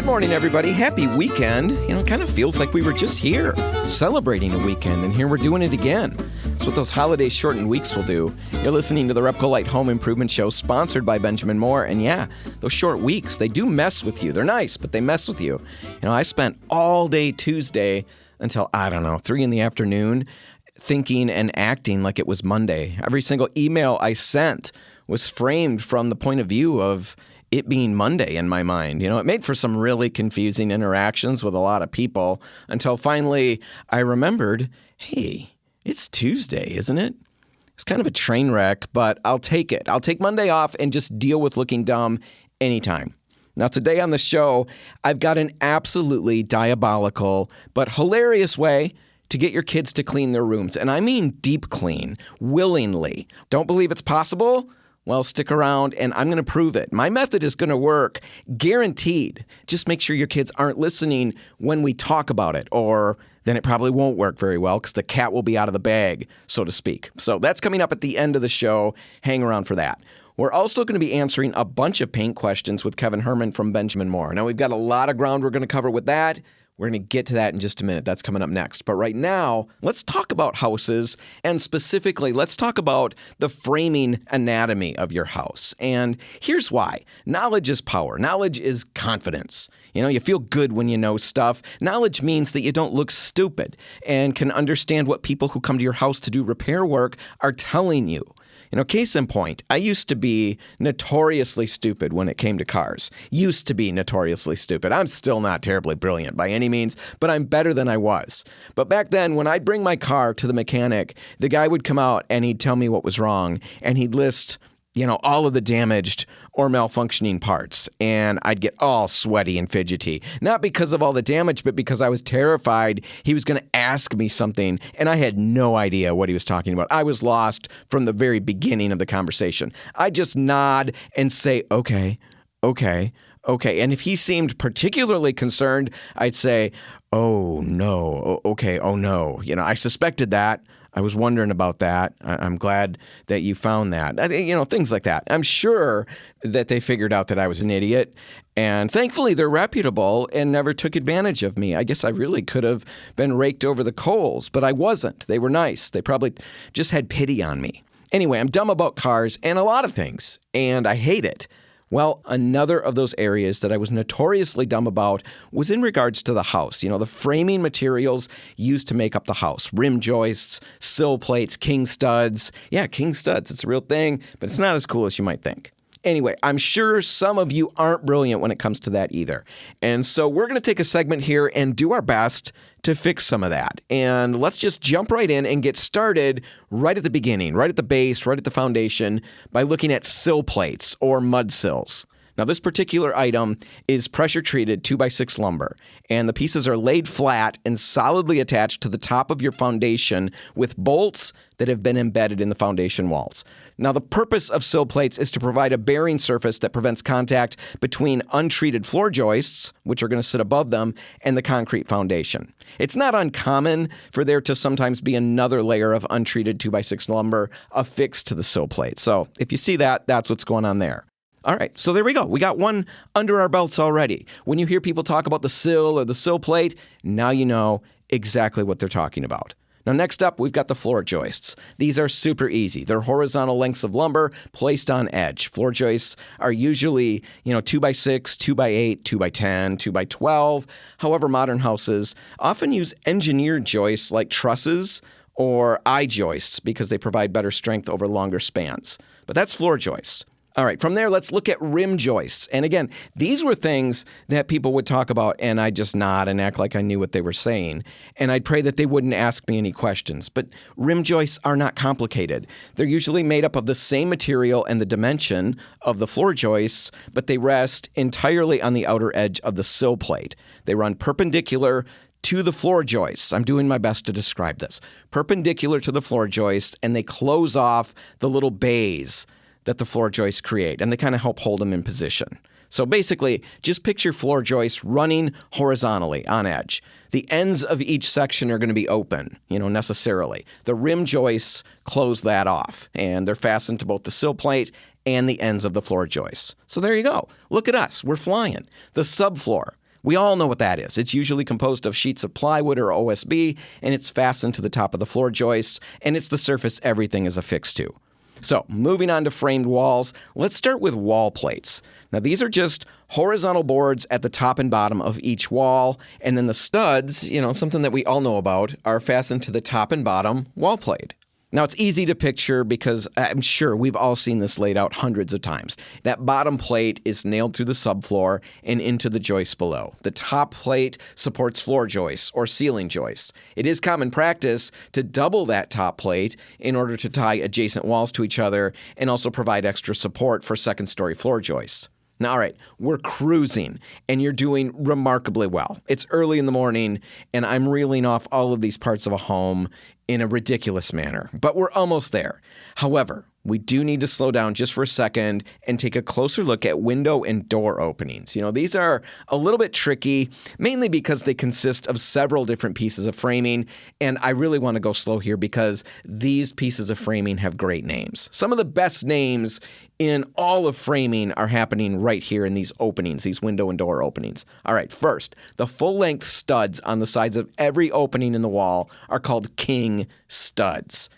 Good morning, everybody. Happy weekend. It kind of feels like we were just here celebrating a weekend, and here we're doing it again. That's what those holiday shortened weeks will do. You're listening to the Repco Light Home Improvement Show, sponsored by Benjamin Moore. And yeah, those short weeks, they do mess with you. They're nice, but they mess with you. I spent all day Tuesday until, 3 in the afternoon thinking and acting like it was Monday. Every single email I sent was framed from the point of view of it being Monday in my mind. It made for some really confusing interactions with a lot of people until finally I remembered, hey, it's Tuesday, isn't it? It's kind of a train wreck, but I'll take it. I'll take Monday off and just deal with looking dumb anytime. Now, today on the show, I've got an absolutely diabolical but hilarious way to get your kids to clean their rooms. And I mean deep clean, willingly. Don't believe it's possible? Well, stick around, and I'm going to prove it. My method is going to work, guaranteed. Just make sure your kids aren't listening when we talk about it, or then it probably won't work very well because the cat will be out of the bag, so to speak. So that's coming up at the end of the show. Hang around for that. We're also going to be answering a bunch of paint questions with Kevin Herman from Benjamin Moore. Now, we've got a lot of ground we're going to cover with that. We're going to get to that in just a minute. That's coming up next. But right now, let's talk about houses, and specifically, let's talk about the framing anatomy of your house. And here's why. Knowledge is power. Knowledge is confidence. You feel good when you know stuff. Knowledge means that you don't look stupid and can understand what people who come to your house to do repair work are telling you. Case in point, I used to be notoriously stupid when it came to cars. Used to be notoriously stupid. I'm still not terribly brilliant by any means, but I'm better than I was. But back then, when I'd bring my car to the mechanic, the guy would come out and he'd tell me what was wrong, and he'd list all of the damaged or malfunctioning parts, and I'd get all sweaty and fidgety. Not because of all the damage, but because I was terrified he was going to ask me something, and I had no idea what he was talking about. I was lost from the very beginning of the conversation. I'd just nod and say, okay. And if he seemed particularly concerned, I'd say, oh, no, okay, oh, no. I suspected that. I was wondering about that. I'm glad that you found that. Things like that. I'm sure that they figured out that I was an idiot, and thankfully they're reputable and never took advantage of me. I guess I really could have been raked over the coals, but I wasn't. They were nice. They probably just had pity on me. Anyway, I'm dumb about cars and a lot of things, and I hate it. Well, another of those areas that I was notoriously dumb about was in regards to the house. The framing materials used to make up the house. Rim joists, sill plates, king studs. Yeah, king studs. It's a real thing, but it's not as cool as you might think. Anyway, I'm sure some of you aren't brilliant when it comes to that either. And so we're going to take a segment here and do our best to fix some of that. And let's just jump right in and get started right at the beginning, right at the base, right at the foundation by looking at sill plates or mud sills. Now, this particular item is pressure-treated 2x6 lumber, and the pieces are laid flat and solidly attached to the top of your foundation with bolts that have been embedded in the foundation walls. Now, the purpose of sill plates is to provide a bearing surface that prevents contact between untreated floor joists, which are going to sit above them, and the concrete foundation. It's not uncommon for there to sometimes be another layer of untreated 2x6 lumber affixed to the sill plate. So if you see that, that's what's going on there. All right, so there we go. We got one under our belts already. When you hear people talk about the sill or the sill plate, now you know exactly what they're talking about. Now, next up, we've got the floor joists. These are super easy. They're horizontal lengths of lumber placed on edge. Floor joists are usually, 2x6, 2x8, 2x10, 2x12. However, modern houses often use engineered joists like trusses or I-joists because they provide better strength over longer spans. But that's floor joists. All right, from there, let's look at rim joists. And again, these were things that people would talk about, and I'd just nod and act like I knew what they were saying. And I'd pray that they wouldn't ask me any questions. But rim joists are not complicated. They're usually made up of the same material and the dimension of the floor joists, but they rest entirely on the outer edge of the sill plate. They run perpendicular to the floor joists. I'm doing my best to describe this. Perpendicular to the floor joist, and they close off the little bays that the floor joists create, and they kind of help hold them in position. So basically, just picture floor joists running horizontally on edge. The ends of each section are going to be open, necessarily. The rim joists close that off, and they're fastened to both the sill plate and the ends of the floor joists. So there you go. Look at us. We're flying. The subfloor. We all know what that is. It's usually composed of sheets of plywood or OSB, and it's fastened to the top of the floor joists, and it's the surface everything is affixed to. So, moving on to framed walls, let's start with wall plates. Now, these are just horizontal boards at the top and bottom of each wall, and then the studs, something that we all know about, are fastened to the top and bottom wall plate. Now, it's easy to picture because I'm sure we've all seen this laid out hundreds of times. That bottom plate is nailed through the subfloor and into the joists below. The top plate supports floor joists or ceiling joists. It is common practice to double that top plate in order to tie adjacent walls to each other and also provide extra support for second-story floor joists. Now, all right, we're cruising, and you're doing remarkably well. It's early in the morning, and I'm reeling off all of these parts of a home in a ridiculous manner, but we're almost there. However, we do need to slow down just for a second and take a closer look at window and door openings. These are a little bit tricky, mainly because they consist of several different pieces of framing, and I really want to go slow here because these pieces of framing have great names. Some of the best names in all of framing are happening right here in these openings, these window and door openings. All right, first, the full-length studs on the sides of every opening in the wall are called king studs.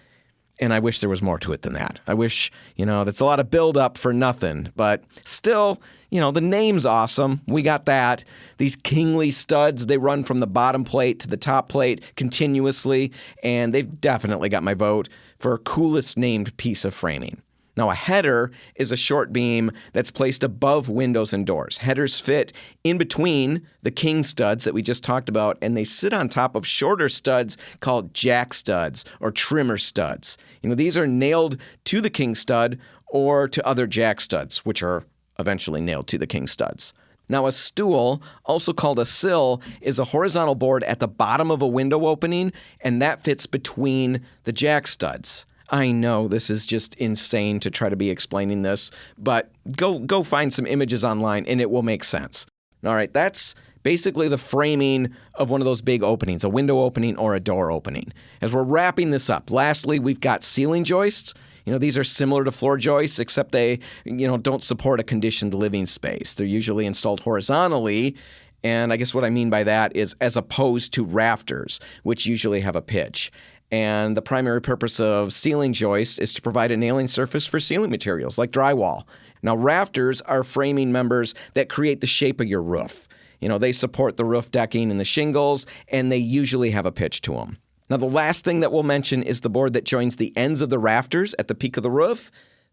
And I wish there was more to it than that. I wish, that's a lot of build-up for nothing. But still, the name's awesome. We got that. These kingly studs, they run from the bottom plate to the top plate continuously. And they've definitely got my vote for coolest named piece of framing. Now, a header is a short beam that's placed above windows and doors. Headers fit in between the king studs that we just talked about, and they sit on top of shorter studs called jack studs or trimmer studs. These are nailed to the king stud or to other jack studs, which are eventually nailed to the king studs. Now, a stool, also called a sill, is a horizontal board at the bottom of a window opening, and that fits between the jack studs. I know this is just insane to try to be explaining this, but go find some images online and it will make sense. All right, that's basically the framing of one of those big openings, a window opening or a door opening. As we're wrapping this up, lastly, we've got ceiling joists. These are similar to floor joists, except they, don't support a conditioned living space. They're usually installed horizontally. And I guess what I mean by that is as opposed to rafters, which usually have a pitch. And the primary purpose of ceiling joists is to provide a nailing surface for ceiling materials like drywall. Now, rafters are framing members that create the shape of your roof. They support the roof decking and the shingles, and they usually have a pitch to them. Now, the last thing that we'll mention is the board that joins the ends of the rafters at the peak of the roof.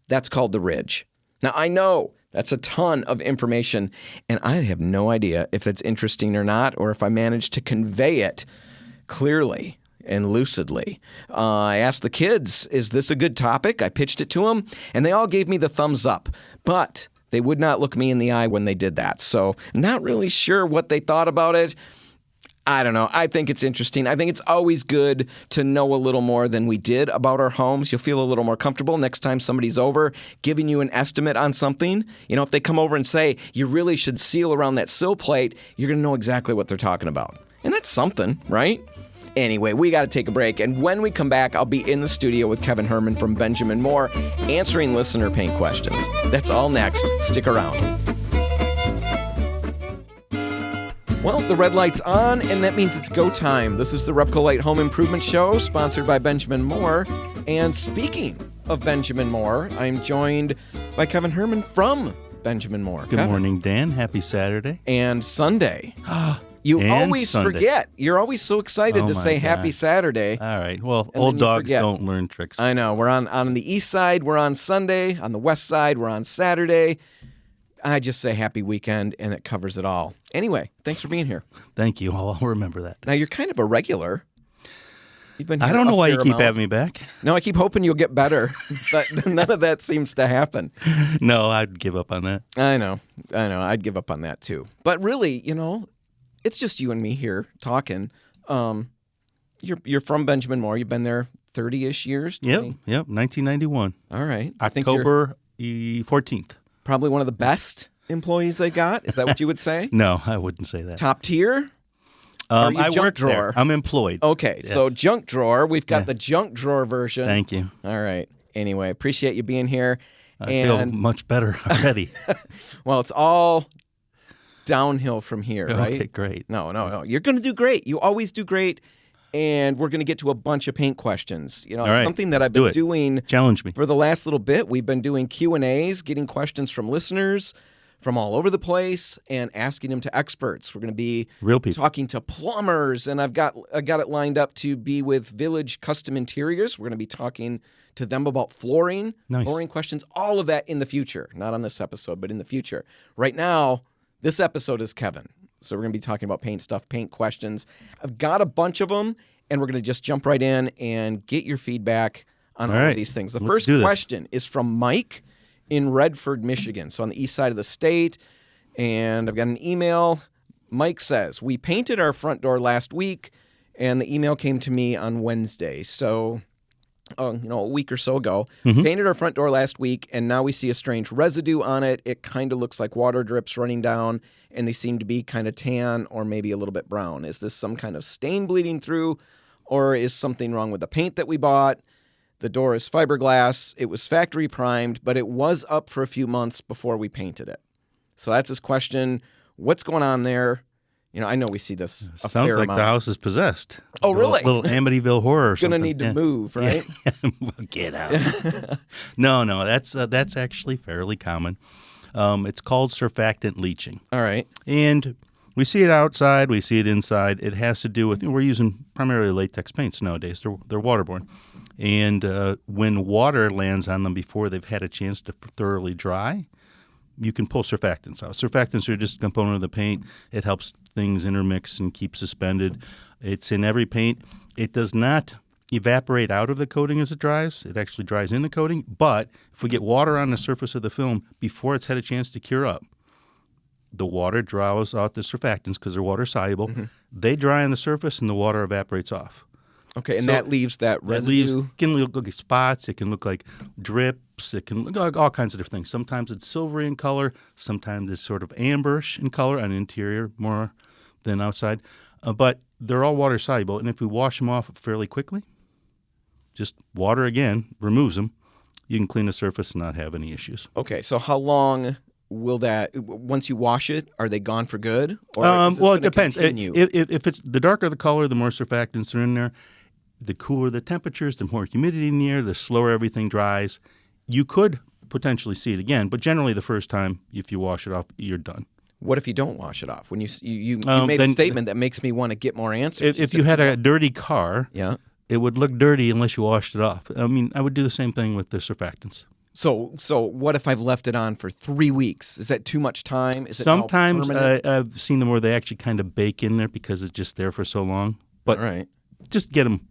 That's called the ridge. Now, I know that's a ton of information, and I have no idea if it's interesting or not, or if I managed to convey it clearly and lucidly. I asked the kids, is this a good topic? I pitched it to them, and they all gave me the thumbs up. But they would not look me in the eye when they did that. So not really sure what they thought about it. I don't know. I think it's interesting. I think it's always good to know a little more than we did about our homes. You'll feel a little more comfortable next time somebody's over giving you an estimate on something. If they come over and say, you really should seal around that sill plate, you're going to know exactly what they're talking about. And that's something, right? Anyway, we got to take a break, and when we come back, I'll be in the studio with Kevin Herman from Benjamin Moore answering listener pain questions. That's all next. Stick around. Well, the red light's on, and that means it's go time. This is the Repco Light Home Improvement Show, sponsored by Benjamin Moore. And speaking of Benjamin Moore, I'm joined by Kevin Herman from Benjamin Moore. Good morning, Dan. Happy Saturday. And Sunday. You And always Sunday. forget. You're always so excited to say God. Happy Saturday. All right. Well, And old then you dogs forget. don't learn tricks. I know. We're on the east side, we're on Sunday. On the west side, we're on Saturday. I just say happy weekend, and it covers it all. Anyway, thanks for being here. Thank you. I'll remember that. Now, you're kind of a regular. You've been here I don't know a why you fair keep amount. having me back. No, I keep hoping you'll get better, but none of that seems to happen. No, I'd give up on that. I know. I'd give up on that, too. But really, it's just you and me here talking. You're from Benjamin Moore. You've been there 30-ish years. Yep. 20? 1991. All right. I think you're October 14th. probably one of the best employees they got. Is that what you would say? No, I wouldn't say that. Top tier? Are you I junk work drawer? there. I'm employed. Okay, Yes. so junk drawer. We've got Yeah. the junk drawer version. Thank you. All right. Anyway, appreciate you being here. I feel much better already. Well, it's all downhill from here, right? Okay, great. No. You're going to do great. You always do great. And we're going to get to a bunch of paint questions. You know, All right, something that I've been doing Challenge me. for the last little bit. We've been doing Q&As, getting questions from listeners from all over the place and asking them to experts. We're going to be Real people. talking to plumbers, and I got it lined up to be with Village Custom Interiors. We're going to be talking to them about flooring questions, all of that in the future. Not on this episode, but in the future. Right now, this episode is Kevin. So we're going to be talking about paint stuff, paint questions. I've got a bunch of them, and we're going to just jump right in and get your feedback on all of these things. The first question is from Mike in Redford, Michigan, so on the east side of the state. And I've got an email. Mike says, we painted our front door last week, and the email came to me on Wednesday. So, a week or so ago. Painted our front door last week, and now we see a strange residue on it. It kind of looks like water drips running down, and they seem to be kind of tan or maybe a little bit brown. Is this some kind of stain bleeding through, or is something wrong with the paint that we bought? The door is fiberglass. It was factory primed, but it was up for a few months before we painted it. So that's his question. What's going on there? You know, I know we see this a Sounds fair like amount. the house is possessed. Oh, really? Little Amityville horror or something. Gonna need to move, right? Yeah. Get out. No, that's actually fairly common. It's called surfactant leaching. All right. And we see it outside, we see it inside. It has to do with, we're using primarily latex paints nowadays. They're waterborne. And when water lands on them before they've had a chance to thoroughly dry, you can pull surfactants out. Surfactants are just a component of the paint. It helps things intermix and keep suspended. It's in every paint. It does not evaporate out of the coating as it dries. It actually dries in the coating. But if we get water on the surface of the film before it's had a chance to cure up, the water draws out the surfactants because they're water soluble. Mm-hmm. They dry on the surface and the water evaporates off. Okay, and so that leaves that residue. It can look like spots. It can look like drips. It can look like all kinds of different things. Sometimes it's silvery in color. Sometimes it's sort of amberish in color on the interior more than outside. But they're all water soluble, and if we wash them off fairly quickly, just water again removes them, you can clean the surface and not have any issues. Okay, so how long will that, once you wash it, are they gone for good? Or well, it depends. Continue? If it's the darker the color, the more surfactants are in there. The cooler the temperatures, the more humidity in the air, the slower everything dries. You could potentially see it again, but generally the first time, if you wash it off, you're done. What if you don't wash it off? When you made a statement that makes me want to get more answers. If you had a dirty car, yeah, it would look dirty unless you washed it off. I mean, I would do the same thing with the surfactants. So what if I've left it on for 3 weeks? Is that too much time? Is it sometimes I've seen them where they actually kind of bake in there because it's just there for so long. But all right, just get them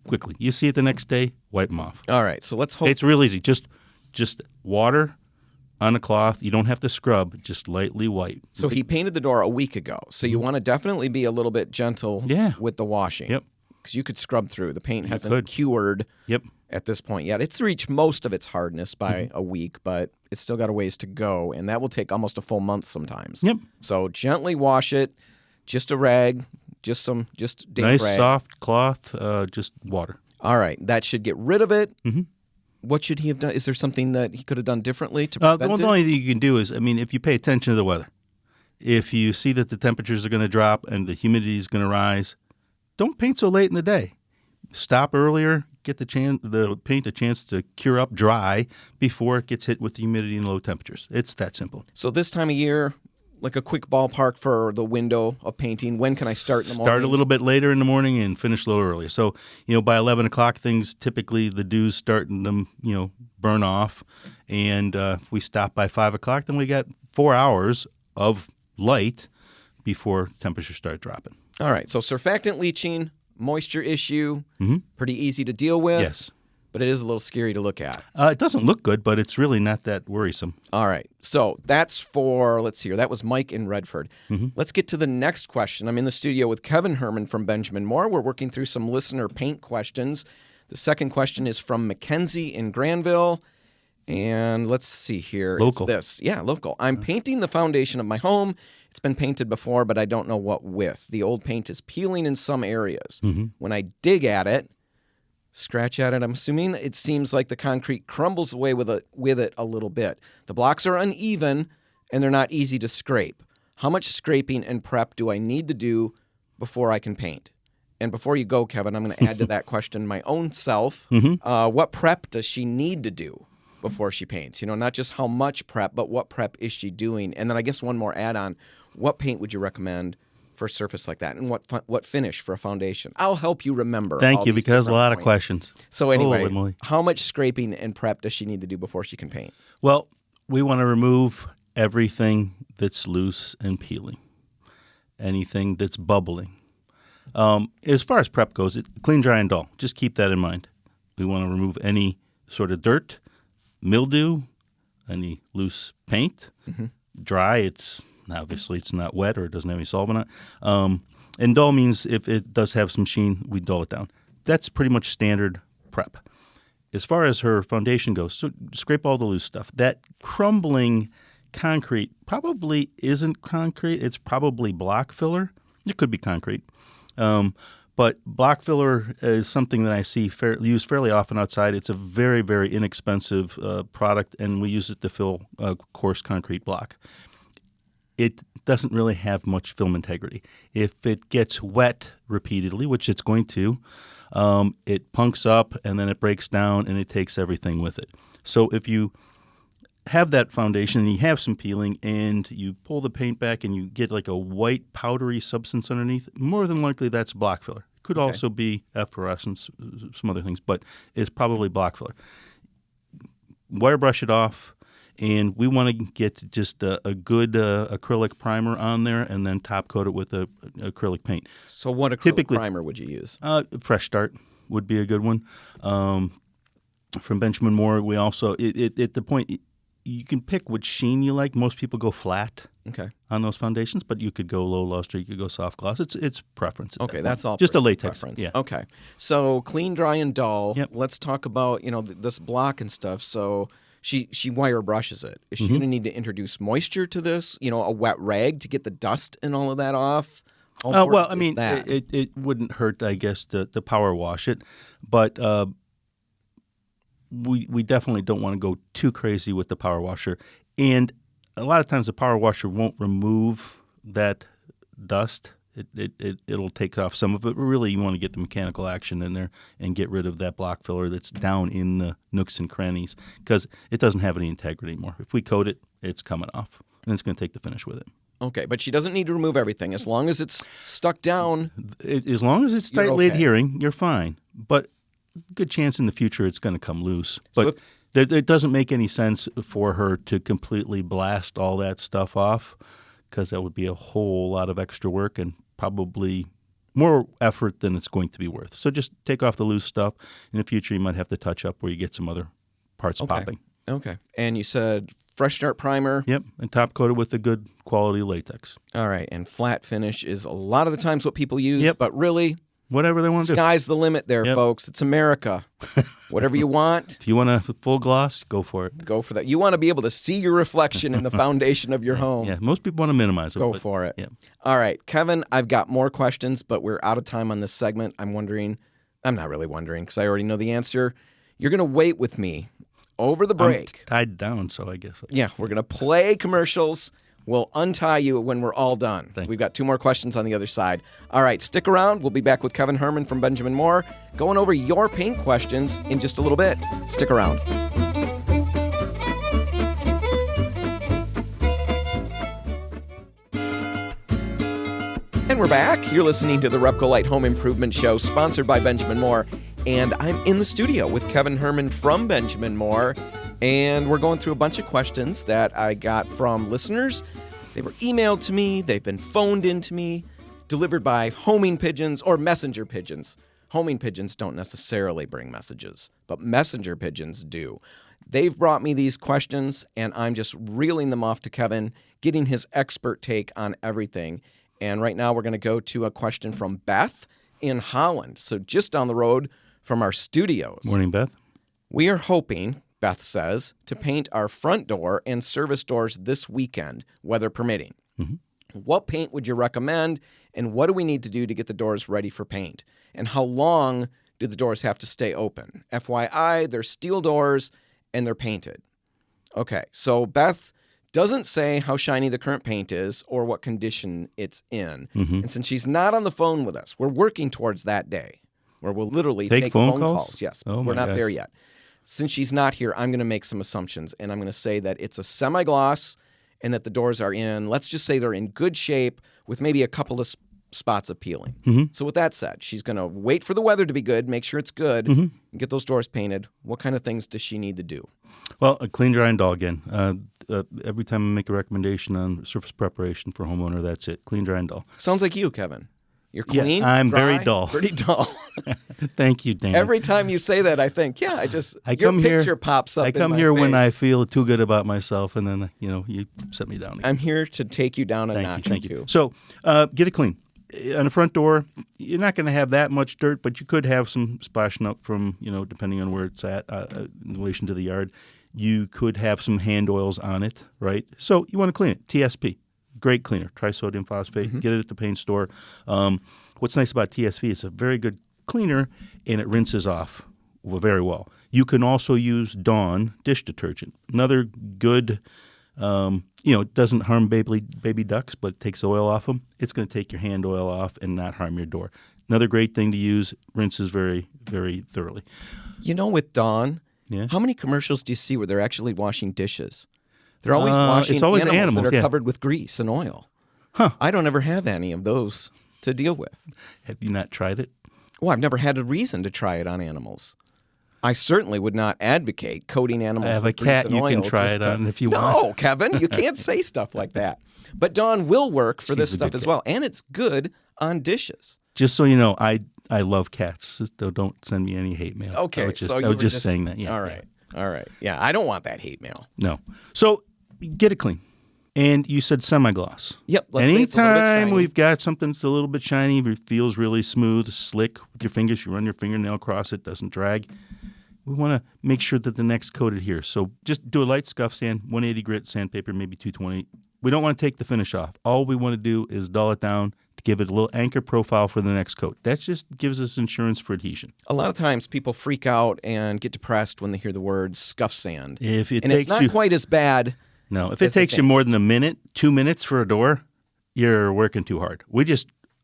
quickly. You see it the next day, wipe them off. All right, so let's hope. It's real easy. Just water on a cloth. You don't have to scrub. Just lightly wipe. So he painted the door a week ago. So you want to definitely be a little bit gentle with the washing. Yep. Because you could scrub through. The paint hasn't cured at this point yet. It's reached most of its hardness by a week, but it's still got a ways to go, and that will take almost a full month sometimes. Yep. So gently wash it, just a rag, just damp nice rag. Soft cloth, just water. All right, that should get rid of it. Mm-hmm. What should he have done? Is there something that he could have done differently to prevent it? The only thing you can do is, if you pay attention to the weather, if you see that the temperatures are going to drop and the humidity is going to rise, don't paint so late in the day. Stop earlier, get the paint a chance to cure up dry before it gets hit with the humidity and low temperatures. It's that simple. So this time of year, like a quick ballpark for the window of painting, when can I start in the morning? Start a little bit later in the morning and finish a little earlier. So, by 11 o'clock, things typically, the dew's starting to, burn off. And if we stop by 5 o'clock, then we got 4 hours of light before temperatures start dropping. All right, so surfactant leaching, moisture issue, pretty easy to deal with. Yes. But it is a little scary to look at. It doesn't look good, but it's really not that worrisome. All right, so that's for, let's see here, that was Mike in Redford. Let's get to the next question. I'm in the studio with Kevin Herman from Benjamin Moore. We're working through some listener paint questions. The second question is from Mackenzie in Granville. And let's see here. Local. It's this. Yeah, local. I'm painting the foundation of my home. It's been painted before, but I don't know what with. The old paint is peeling in some areas. When I dig at it, scratch at it, I'm assuming, it seems like the concrete crumbles away with it a little bit. The blocks are uneven, and they're not easy to scrape. how much scraping and prep do I need to do before I can paint? And before you go, Kevin, I'm going to add to that question my own self. What prep does she need to do before she paints? Not just how much prep, but what prep is she doing? And then I guess one more add-on, what paint would you recommend for a surface like that? And what finish for a foundation? I'll help you remember. Thank you, because a lot of questions. So anyway, how much scraping and prep does she need to do before she can paint? Well, we want to remove everything that's loose and peeling, anything that's bubbling. As far as prep goes, clean, dry, and dull. Just keep that in mind. We want to remove any sort of dirt, mildew, any loose paint. Dry, it's not wet or it doesn't have any solvent on it. And dull means if it does have some sheen, we dull it down. That's pretty much standard prep. As far as her foundation goes, so scrape all the loose stuff. That crumbling concrete probably isn't concrete. It's probably block filler. It could be concrete. But block filler is something that I see used fairly often outside. It's a very, very inexpensive product, and we use it to fill coarse concrete block. It doesn't really have much film integrity. If it gets wet repeatedly, which it's going to, it punks up and then it breaks down and it takes everything with it. So if you have that foundation and you have some peeling and you pull the paint back and you get like a white powdery substance underneath, more than likely that's block filler. It could also be efflorescence, some other things, but it's probably block filler. Wire brush it off, and we want to get just a good acrylic primer on there and then top coat it with a acrylic paint. So what acrylic primer would you use? Fresh Start would be a good one. From Benjamin Moore, we also, at the point, you can pick which sheen you like. Most people go flat on those foundations, but you could go low luster, you could go soft gloss. It's preference. Okay, that's all. Just a latex preference. Yeah. Okay. So clean, dry, and dull. Yep. Let's talk about this block and stuff. So she wire brushes it. Is she going to need to introduce moisture to this? A wet rag to get the dust and all of that off? Well, I mean, it wouldn't hurt, I guess, to power wash it, but we definitely don't want to go too crazy with the power washer. And a lot of times the power washer won't remove that dust. It'll take off some of it. But really, you want to get the mechanical action in there and get rid of that block filler that's down in the nooks and crannies, because it doesn't have any integrity anymore. If we coat it, it's coming off, and it's going to take the finish with it. Okay, but she doesn't need to remove everything. As long as it's stuck down. As long as it's tightly adhering, you're fine. But good chance in the future it's going to come loose. But it doesn't make any sense for her to completely blast all that stuff off, because that would be a whole lot of extra work and probably more effort than it's going to be worth. So just take off the loose stuff. In the future, you might have to touch up where you get some other parts popping. Okay. And you said Fresh Start primer. Yep, and top coated with a good quality latex. All right, and flat finish is a lot of the times what people use, but really, whatever they want to do. Sky's the limit there, folks. It's America. Whatever you want. If you want a full gloss, go for it. Go for that. You want to be able to see your reflection in the foundation of your home. Yeah, most people want to minimize it. Go for it. Yeah. All right, Kevin, I've got more questions, but we're out of time on this segment. I'm not really wondering because I already know the answer. You're going to wait with me over the break. I'm tied down, so I guess. Yeah, we're going to play commercials. We'll untie you when we're all done. We've got 2 more questions on the other side. All right, stick around. We'll be back with Kevin Herman from Benjamin Moore, going over your paint questions in just a little bit. Stick around. And we're back. You're listening to the Repco Light Home Improvement Show, sponsored by Benjamin Moore. And I'm in the studio with Kevin Herman from Benjamin Moore. And we're going through a bunch of questions that I got from listeners. They were emailed to me. They've been phoned in to me, delivered by homing pigeons or messenger pigeons. Homing pigeons don't necessarily bring messages, but messenger pigeons do. They've brought me these questions, and I'm just reeling them off to Kevin, getting his expert take on everything. And right now we're going to go to a question from Beth in Holland, so just down the road from our studios. Morning, Beth. We are hoping, Beth says, to paint our front door and service doors this weekend, weather permitting. Mm-hmm. What paint would you recommend, and what do we need to do to get the doors ready for paint? And how long do the doors have to stay open? FYI, they're steel doors, and they're painted. Okay, so Beth, Doesn't say how shiny the current paint is or what condition it's in. Mm-hmm. And since she's not on the phone with us, we're working towards that day where we'll literally take phone calls? Yes, Oh, we're my not there gosh. yet. Since she's not here, I'm going to make some assumptions, and I'm going to say that it's a semi-gloss and that the doors are in, let's just say they're in good shape with maybe a couple of spots of peeling. Mm-hmm. So with that said, she's going to wait for the weather to be good, make sure it's good, Mm-hmm. and get those doors painted. What kind of things does she need to do? Well, a clean, dry, and dull again. Every time I make a recommendation on surface preparation for a homeowner, that's it. Clean, dry, and dull. Sounds like you, Kevin. You're Yeah, clean, I'm dry, very dull. Pretty dull. Thank you, Dan. Every time you say that, I think, your picture pops up I come in my here when I face. feel too good about myself, and then you set me down again. I'm here to take you down a notch Thank or two. you. So get it clean. On the front door, you're not going to have that much dirt, but you could have some splashing up from, depending on where it's at in relation to the yard. You could have some hand oils on it, right? So you want to clean it. TSP, great cleaner, trisodium phosphate. Mm-hmm. Get it at the paint store. What's nice about TSP, it's a very good cleaner, and it rinses off very well. You can also use Dawn dish detergent. Another good, it doesn't harm baby ducks, but it takes oil off them. It's going to take your hand oil off and not harm your door. Another great thing to use, rinses very, very thoroughly. With Dawn, Yeah. how many commercials do you see where they're actually washing dishes? They're always washing it's always animals animals, that are yeah. covered with grease and oil. Huh. I don't ever have any of those to deal with. Have you not tried it? Well, I've never had a reason to try it on animals. I certainly would not advocate coating animals I have with a cat grease and you oil can try just it to- on if you No, want. Kevin, you can't say stuff like that. But Dawn will work for this She's a stuff good as cat. well, and it's good on dishes. Just so you know, I love cats. So don't send me any hate mail. Okay, I was just, so I you was were just saying that. Yeah. All right. All right. Yeah, I don't want that hate mail. No. So get it clean. And you said semi-gloss. Yep. Let's say it's a little bit Anytime shiny. we've got something that's a little bit shiny, it feels really smooth, slick with your fingers, you run your fingernail across it, doesn't drag. We want to make sure that the next coat adheres. So just do a light scuff sand, 180 grit sandpaper, maybe 220. We don't want to take the finish off. All we want to do is dull it down to give it a little anchor profile for the next coat. That just gives us insurance for adhesion. A lot of times people freak out and get depressed when they hear the word scuff sand. If it and takes it's not you, quite as bad. no, if it That's the takes you thing. more than a minute, 2 minutes for a door, you're working too hard.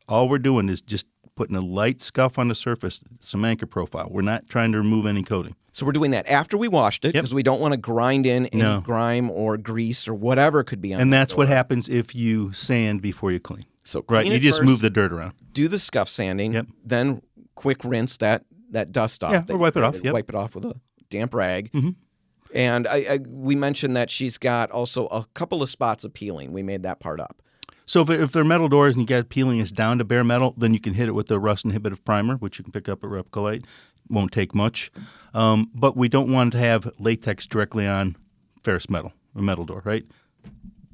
All we're doing is just putting a light scuff on the surface, some anchor profile. We're not trying to remove any coating. So we're doing that after we washed it Yep. because we don't want to grind in any No. grime or grease or whatever could be on And the that's what door. happens if you sand before you clean. So clean Right, you it just first, move the dirt around. do the scuff sanding, Yep. then quick rinse that dust off. Yeah, that or you wipe it off, created. yep. Wipe it off with a damp rag. Mhm. And we mentioned that she's got also a couple of spots of peeling. We made that part up. So if they're metal doors and you got peeling is down to bare metal, then you can hit it with the rust inhibitive primer, which you can pick up at Repcolite. Won't take much. But we don't want to have latex directly on ferrous metal, a metal door, right?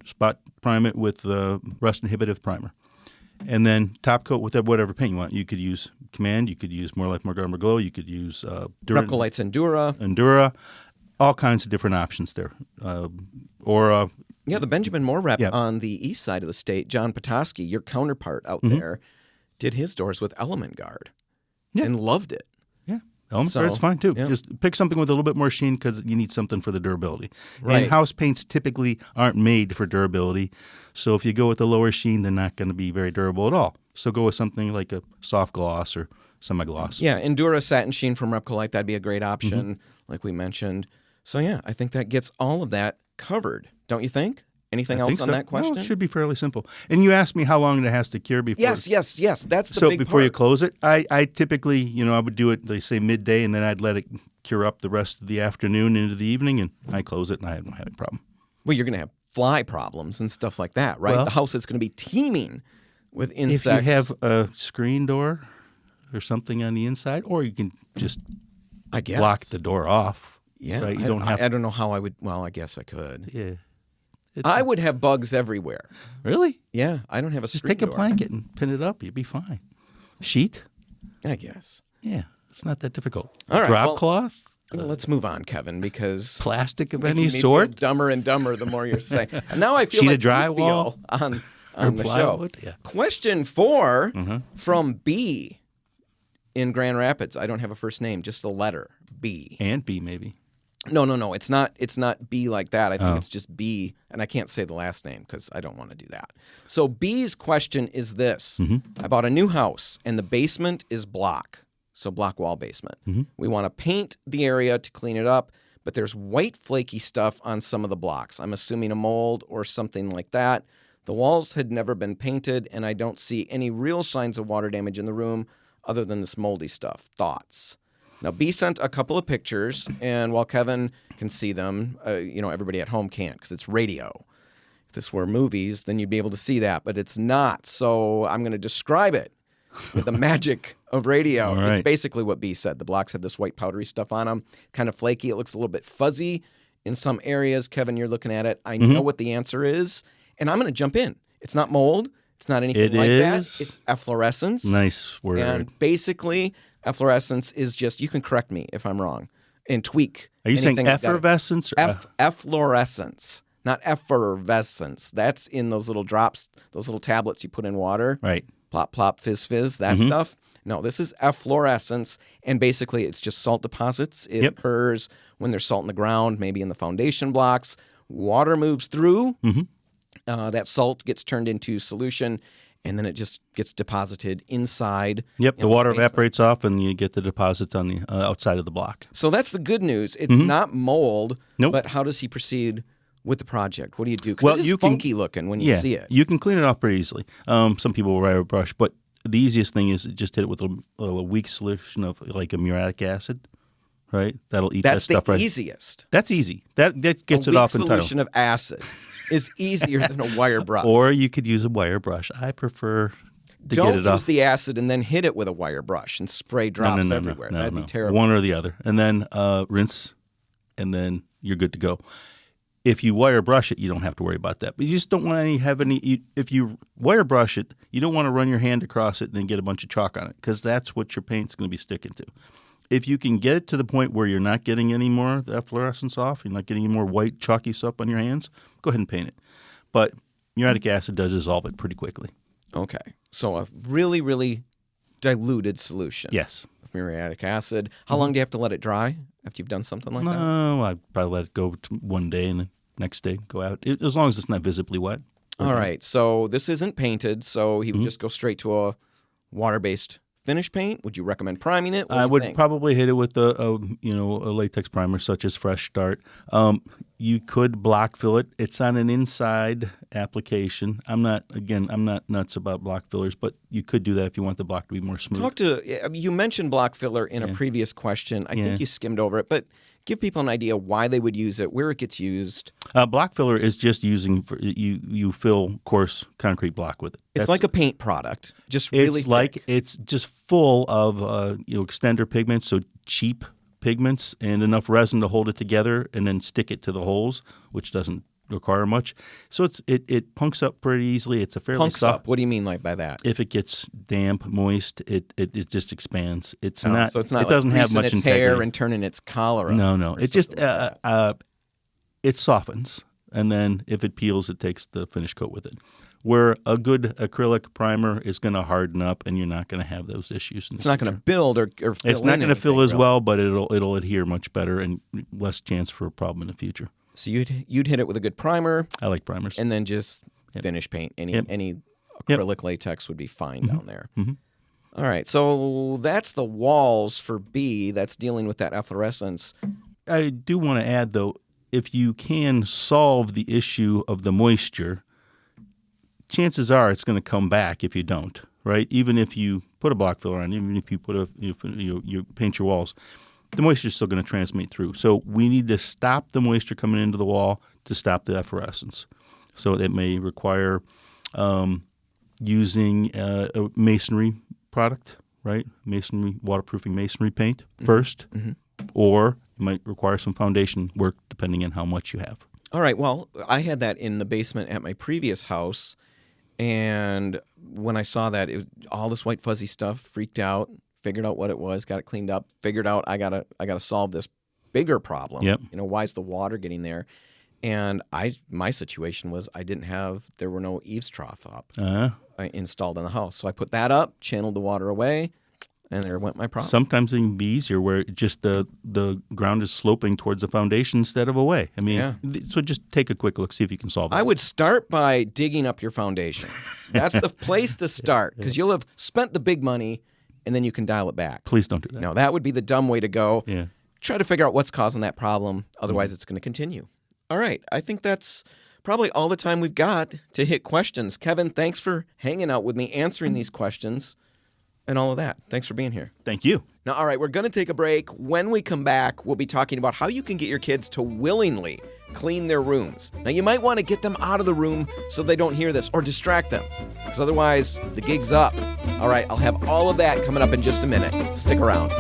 Spot prime it with the rust inhibitive primer. And then top coat with whatever paint you want. You could use Command, you could use More Life, More Garden, More Glow, you could use Repcolite's Endura. Endura, all kinds of different options there. Yeah, the Benjamin Moore rep Yeah. on the east side of the state, John Petoskey, your counterpart out there, did his doors with Element Guard and loved it. Yeah, element So, guard's fine too. yeah. Just pick something with a little bit more sheen because you need something for the durability. Right. And house paints typically aren't made for durability. So if you go with the lower sheen, they're not going to be very durable at all. So go with something like a soft gloss or semi-gloss. Yeah, Endura Satin Sheen from Repcolite, that'd be a great option, Mm-hmm. like we mentioned. So yeah, I think that gets all of that covered, don't you think? Anything I else think on so. that question? No, it should be fairly simple. And you asked me how long it has to cure before. Yes. That's the So big before you part. close it, I typically, I would do it, they say midday, and then I'd let it cure up the rest of the afternoon into the evening, and I close it, and I don't have any problem. Well, you're going to have fly problems and stuff like that, right? Well- The house is going to be teeming with insects. If you have a screen door or something on the inside, or you can just I guess. block the door off. Yeah, right? You I, don't have. I don't know how I would. Well, I guess I could. Yeah. I would have bugs everywhere. Really? Yeah, I don't have a Just screen take a door. blanket and pin it up. You'd be fine. Sheet? I guess. Yeah, it's not that difficult. All right, Drop well- cloth? Well, let's move on, Kevin, because Plastic of making any me feel sort? dumber and dumber the more you're saying. And now I feel Sheet like of drywall? you feel on Or the show. plywood? Yeah. Question 4 Mhm. from B in Grand Rapids. I don't have a first name, just a letter. B. And B, maybe. No. It's not B like that. I think Oh. it's just B, and I can't say the last name because I don't want to do that. So B's question is this. I bought a new house, and the basement is block. So block wall basement. We want to paint the area to clean it up, but there's white flaky stuff on some of the blocks. I'm assuming a mold or something like that. The walls had never been painted, and I don't see any real signs of water damage in the room other than this moldy stuff. Thoughts? Now, B sent a couple of pictures, and while Kevin can see them, everybody at home can't because it's radio. If this were movies, then you'd be able to see that, but it's not. So I'm going to describe it with the magic of radio. All right. It's basically what B said. The blocks have this white powdery stuff on them, kind of flaky. It looks a little bit fuzzy in some areas. Kevin, you're looking at it. I know what the answer is, and I'm going to jump in. It's not mold. It's not anything like that. It's efflorescence. Nice word. And basically, efflorescence is just, you can correct me if I'm wrong, and tweak. Are you saying anything like that. effervescence? Or Efflorescence, not effervescence. That's in those little drops, those little tablets you put in water. Right. Plop, plop, fizz, fizz, that stuff. No, this is efflorescence, and basically it's just salt deposits. It occurs when there's salt in the ground, maybe in the foundation blocks. Water moves through. That salt gets turned into solution, and then it just gets deposited inside. Yep, the water basement. evaporates off, and you get the deposits on the outside of the block. So that's the good news. It's not mold, Nope. but how does he proceed with the project? What do you do? Because it is funky looking when you see it. You can clean it off pretty easily. Some people will wire a brush, but the easiest thing is just hit it with a weak solution of like a muriatic acid, right? That'll eat that That's stuff the right. easiest. That's easy. That gets it off A weak entirely. solution of acid is easier than a wire brush. Or you could use a wire brush. I prefer to Don't get it use off. the acid and then hit it with a wire brush and spray drops everywhere. That'd be terrible. One or the other. And then rinse, and then you're good to go. If you wire brush it, you don't have to worry about that. But you just don't want if you wire brush it, you don't want to run your hand across it and then get a bunch of chalk on it, because that's what your paint's going to be sticking to. If you can get it to the point where you're not getting any more of the efflorescence off, you're not getting any more white chalky stuff on your hands, go ahead and paint it. But muriatic acid does dissolve it pretty quickly. Okay. So a really, really diluted solution. Yes. Of muriatic acid. How long do you have to let it dry after you've done something like that? No, I'd probably let it go one day and then next day go out, as long as it's not visibly wet. All right. So this isn't painted, so he would just go straight to a water-based finish paint. Would you recommend priming it? What do I you would think? probably hit it with a latex primer such as Fresh Start. You could block fill it. It's on an inside application. I'm not nuts about block fillers, but you could do that if you want the block to be more smooth. You mentioned block filler in a previous question. I think you skimmed over it, but give people an idea why they would use it, where it gets used. Block filler is just using you fill coarse concrete block with it. It's like a paint product, just really thick. It's just full of extender pigments, so cheap pigments and enough resin to hold it together, and then stick it to the holes, which doesn't require much. So it punks up pretty easily. It's a fairly Punks soft. up. What do you mean by that? If it gets damp, moist, it just expands. It's Oh, not. So it's not it doesn't have greasing much its hair integrity. and turning its collar up. No. or It just something like that. it softens, and then if it peels, it takes the finish coat with it. Where a good acrylic primer is going to harden up, and you're not going to have those issues. It's not going to build or fill It's not going to fill as really. well, but it'll adhere much better and less chance for a problem in the future. So you'd hit it with a good primer I like primers. and then just finish paint. Any acrylic latex would be fine down there. All right, so that's the walls for B. That's dealing with that efflorescence. I do want to add, though, if you can solve the issue of the moisture, chances are it's going to come back if you don't, right? Even if you put a block filler on, even if you put you paint your walls, the moisture is still going to transmit through. So we need to stop the moisture coming into the wall to stop the efflorescence. So it may require using a masonry product, right? Waterproofing masonry paint first, or you might require some foundation work depending on how much you have. All right, well, I had that in the basement at my previous house, and when I saw that, it was all this white fuzzy stuff, freaked out, figured out what it was, got it cleaned up, figured out I gotta solve this bigger problem. Yep. Why is the water getting there? And my situation was there were no eaves trough up installed in the house. So I put that up, channeled the water away, And there went my problem. Sometimes it can be easier where just the ground is sloping towards the foundation instead of away. I mean, so just take a quick look, see if you can solve it. I would start by digging up your foundation. That's the place to start because you'll have spent the big money and then you can dial it back. Please don't do that. No, that would be the dumb way to go. Yeah. Try to figure out what's causing that problem. Otherwise, it's going to continue. All right. I think that's probably all the time we've got to hit questions. Kevin, thanks for hanging out with me, answering these questions. And all of that. Thanks for being here. Thank you. Now, all right, we're going to take a break. When we come back, we'll be talking about how you can get your kids to willingly clean their rooms. Now, you might want to get them out of the room so they don't hear this or distract them, because otherwise the gig's up. All right, I'll have all of that coming up in just a minute. Stick around.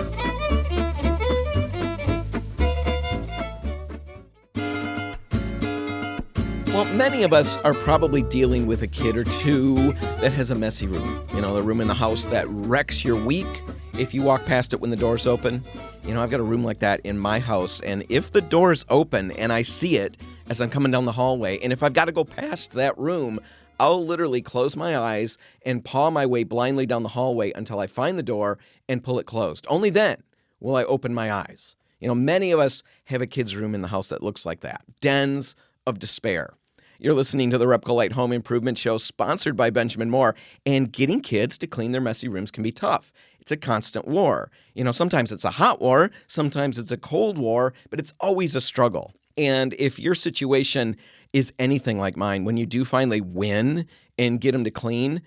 Well, many of us are probably dealing with a kid or two that has a messy room. You know, the room in the house that wrecks your week if you walk past it when the door's open. You know, I've got a room like that in my house, and if the door's open and I see it as I'm coming down the hallway, and if I've got to go past that room, I'll literally close my eyes and paw my way blindly down the hallway until I find the door and pull it closed. Only then will I open my eyes. You know, many of us have a kid's room in the house that looks like that. Dens of despair. You're listening to the Repco Light Home Improvement Show, sponsored by Benjamin Moore. And getting kids to clean their messy rooms can be tough. It's a constant war. You know, sometimes it's a hot war, sometimes it's a cold war, but it's always a struggle. And if your situation is anything like mine, when you do finally win and get them to clean,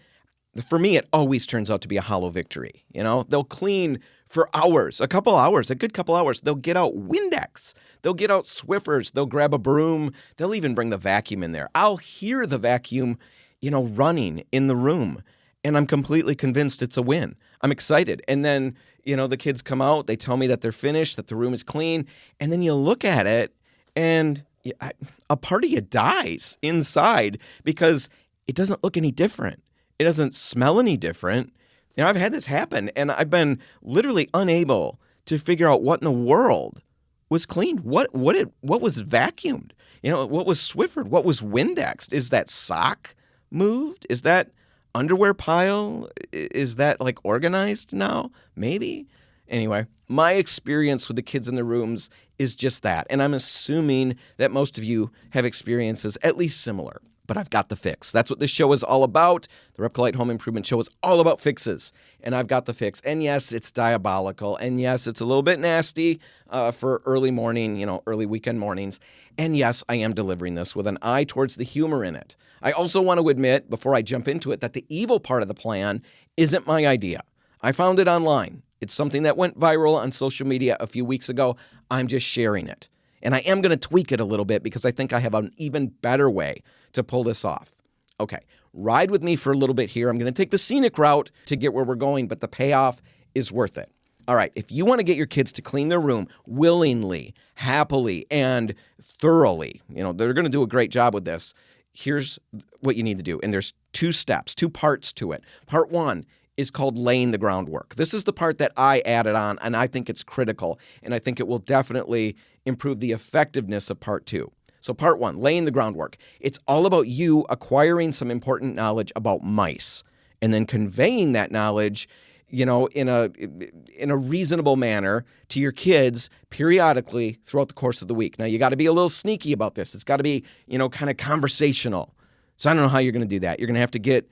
for me, it always turns out to be a hollow victory. You know, they'll clean for hours, a good couple hours. They'll get out Windex. They'll get out Swiffers. They'll grab a broom. They'll even bring the vacuum in there. I'll hear the vacuum, you know, running in the room, and I'm completely convinced it's a win. I'm excited. And then, you know, the kids come out. They tell me that they're finished, that the room is clean. And then you look at it, and a part of you dies inside because it doesn't look any different. It doesn't smell any different. You know, I've had this happen, and I've been literally unable to figure out what in the world was cleaned. What was vacuumed? You know, what was Swiffered? What was Windexed? Is that sock moved? Is that underwear pile? Is that like organized now? Maybe. Anyway, my experience with the kids in the rooms is just that, and I'm assuming that most of you have experiences at least similar. But I've got the fix. That's what this show is all about. The Repco Light Home Improvement Show is all about fixes, and I've got the fix. And yes, it's diabolical, and yes, it's a little bit nasty for early morning, you know, early weekend mornings. And yes, I am delivering this with an eye towards the humor in it. I also want to admit, before I jump into it, that the evil part of the plan isn't my idea. I found it online. It's something that went viral on social media a few weeks ago. I'm just sharing it. And I am going to tweak it a little bit because I think I have an even better way to pull this off. Okay, ride with me for a little bit here. I'm going to take the scenic route to get where we're going, but the payoff is worth it. All right, if you want to get your kids to clean their room willingly, happily, and thoroughly, you know, they're going to do a great job with this. Here's what you need to do. And there's two steps, two parts to it. Part one is called laying the groundwork. This is the part that I added on, and I think it's critical, and I think it will definitely improve the effectiveness of part two. So part one, laying the groundwork. It's all about you acquiring some important knowledge about mice and then conveying that knowledge, you know, in a reasonable manner to your kids periodically throughout the course of the week. Now, you got to be a little sneaky about this. It's got to be, you know, kind of conversational. So I don't know how you're going to do that. You're going to have to get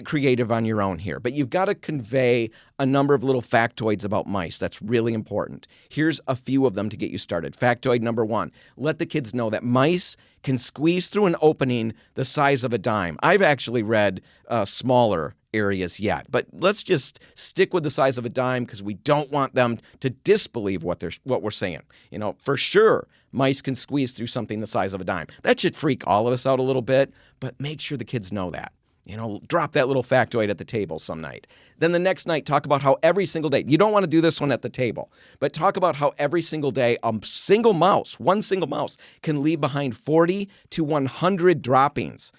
creative on your own here. But you've got to convey a number of little factoids about mice. That's really important. Here's a few of them to get you started. Factoid number one, let the kids know that mice can squeeze through an opening the size of a dime. I've actually read smaller areas yet, but let's just stick with the size of a dime because we don't want them to disbelieve what we're saying. You know, for sure, mice can squeeze through something the size of a dime. That should freak all of us out a little bit, but make sure the kids know that. You know, drop that little factoid at the table some night. Then the next night, talk about how every single day, you don't want to do this one at the table, but talk about how every single day one single mouse can leave behind 40 to 100 droppings.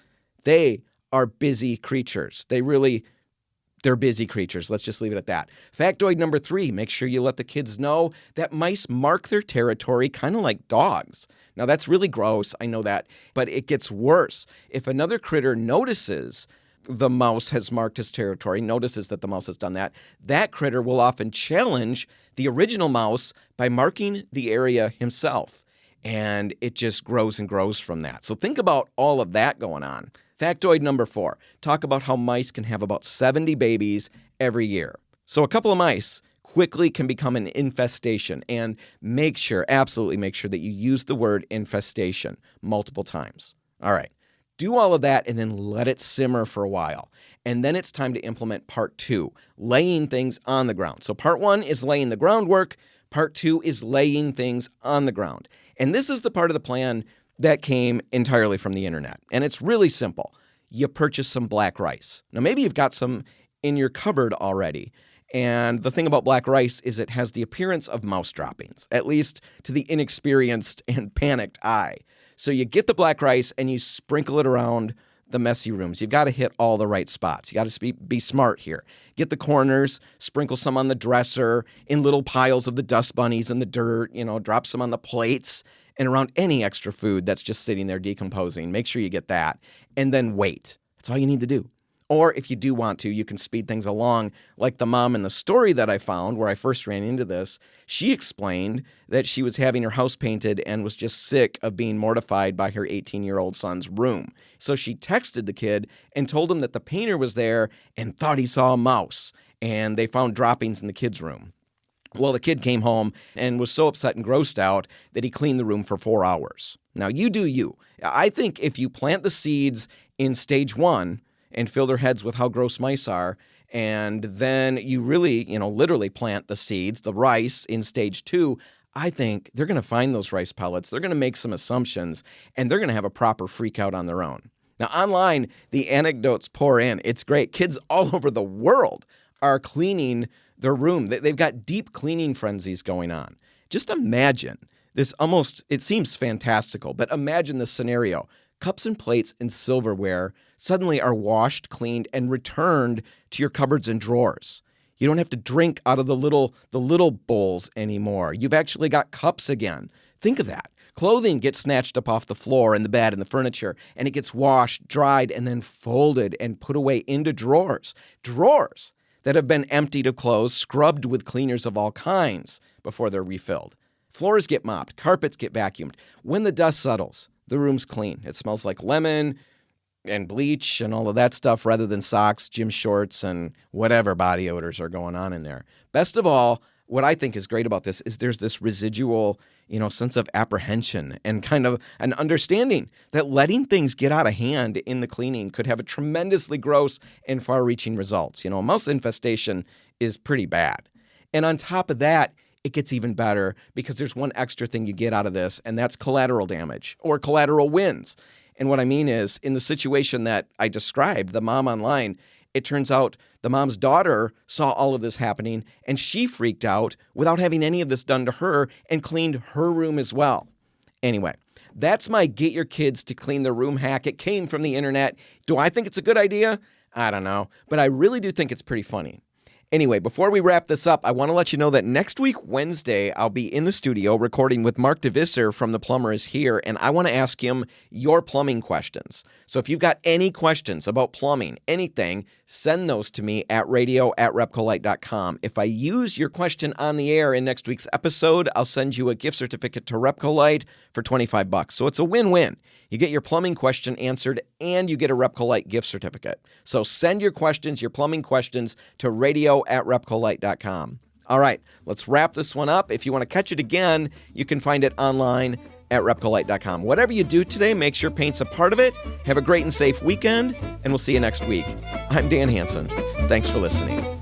They are busy creatures. They're busy creatures. Let's just leave it at that. Factoid number 3, make sure you let the kids know that mice mark their territory kind of like dogs. Now, that's really gross. I know that, but it gets worse. If another critter notices the mouse has marked his territory, notices that the mouse has done that, that critter will often challenge the original mouse by marking the area himself. And it just grows and grows from that. So think about all of that going on. Factoid number 4, talk about how mice can have about 70 babies every year. So a couple of mice quickly can become an infestation, and absolutely make sure that you use the word infestation multiple times. All right. Do all of that and then let it simmer for a while. And then it's time to implement part 2, laying things on the ground. So part 1 is laying the groundwork. Part 2 is laying things on the ground. And this is the part of the plan that came entirely from the internet. And it's really simple. You purchase some black rice. Now, maybe you've got some in your cupboard already. And the thing about black rice is it has the appearance of mouse droppings, at least to the inexperienced and panicked eye. So you get the black rice and you sprinkle it around the messy rooms. You've got to hit all the right spots. You got to be smart here. Get the corners, sprinkle some on the dresser, in little piles of the dust bunnies and the dirt, drop some on the plates and around any extra food that's just sitting there decomposing. Make sure you get that. And then wait. That's all you need to do. Or if you do want to, you can speed things along. Like the mom in the story that I found where I first ran into this, she explained that she was having her house painted and was just sick of being mortified by her 18-year-old son's room. So she texted the kid and told him that the painter was there and thought he saw a mouse. And they found droppings in the kid's room. Well, the kid came home and was so upset and grossed out that he cleaned the room for 4 hours. Now, you do you. I think if you plant the seeds in stage 1 and fill their heads with how gross mice are, and then you really, literally plant the seeds, the rice, in stage 2, I think they're going to find those rice pellets. They're going to make some assumptions, and they're going to have a proper freak out on their own. Now, online, the anecdotes pour in. It's great. Kids all over the world are cleaning their room. They've got deep cleaning frenzies going on. Just imagine this it seems fantastical, but imagine the scenario. Cups and plates and silverware suddenly are washed, cleaned, and returned to your cupboards and drawers. You don't have to drink out of the little bowls anymore. You've actually got cups again. Think of that. Clothing gets snatched up off the floor and the bed and the furniture, and it gets washed, dried, and then folded and put away into drawers. Drawers that have been emptied of clothes, scrubbed with cleaners of all kinds before they're refilled. Floors get mopped, carpets get vacuumed. When the dust settles, the room's clean. It smells like lemon and bleach and all of that stuff rather than socks, gym shorts, and whatever body odors are going on in there. Best of all, what I think is great about this is there's this residual, sense of apprehension and kind of an understanding that letting things get out of hand in the cleaning could have a tremendously gross and far-reaching results. A mouse infestation is pretty bad. And on top of that, it gets even better because there's one extra thing you get out of this, and that's collateral damage or collateral wins. And what I mean is, in the situation that I described, the mom online, it turns out the mom's daughter saw all of this happening, and she freaked out without having any of this done to her and cleaned her room as well. Anyway, that's my get your kids to clean their room hack. It came from the internet. Do I think it's a good idea? I don't know, but I really do think it's pretty funny. Anyway, before we wrap this up, I want to let you know that next week, Wednesday, I'll be in the studio recording with Mark DeVisser from The Plumber Is Here, and I want to ask him your plumbing questions. So if you've got any questions about plumbing, anything, send those to me at radio@repcolite.com. If I use your question on the air in next week's episode, I'll send you a gift certificate to Repcolite for $25. So it's a win-win. You get your plumbing question answered, and you get a Repcolite gift certificate. So send your questions, your plumbing questions, to radio@repcolite.com. All right, let's wrap this one up. If you want to catch it again, you can find it online at repcolite.com. Whatever you do today, make sure paint's a part of it. Have a great and safe weekend, and we'll see you next week. I'm Dan Hansen. Thanks for listening.